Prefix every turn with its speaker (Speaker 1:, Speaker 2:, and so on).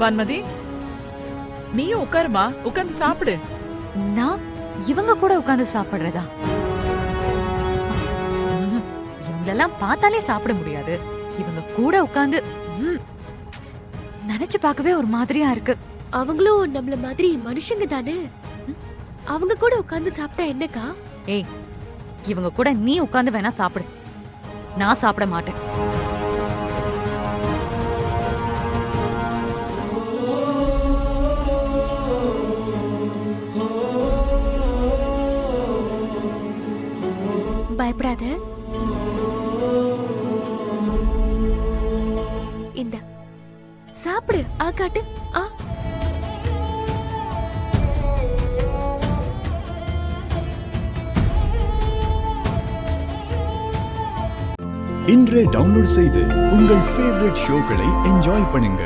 Speaker 1: வான்மதி, நீயும் உட்காருமா, உட்கார்ந்து சாப்பிடு.
Speaker 2: நான் இவங்க கூட உட்கார்ந்து சாப்பிடுறதா? இவங்களெல்லாம் பார்த்தாலே சாப்பிட முடியாது. இவங்க கூட உட்கார்ந்து நினைச்சு பார்க்கவே ஒரு மாதிரியா இருக்கு.
Speaker 3: அவங்களும் நம்மள மாதிரி மனுஷங்க தானே, அவங்க கூட உட்கார்ந்து சாப்பிட்டா என்னக்கா?
Speaker 2: ஏய், இவங்க கூட நீ உட்கார்ந்து வேணா சாப்பிடு, நான் சாப்பிட மாட்டேன்.
Speaker 3: பயப்படாத, இந்த சாப்பிடு. காட்டு.
Speaker 4: இன்றே டவுன்லோட் செய்து உங்கள் ஃபேவரட் ஷோக்களை என்ஜாய் பண்ணுங்க.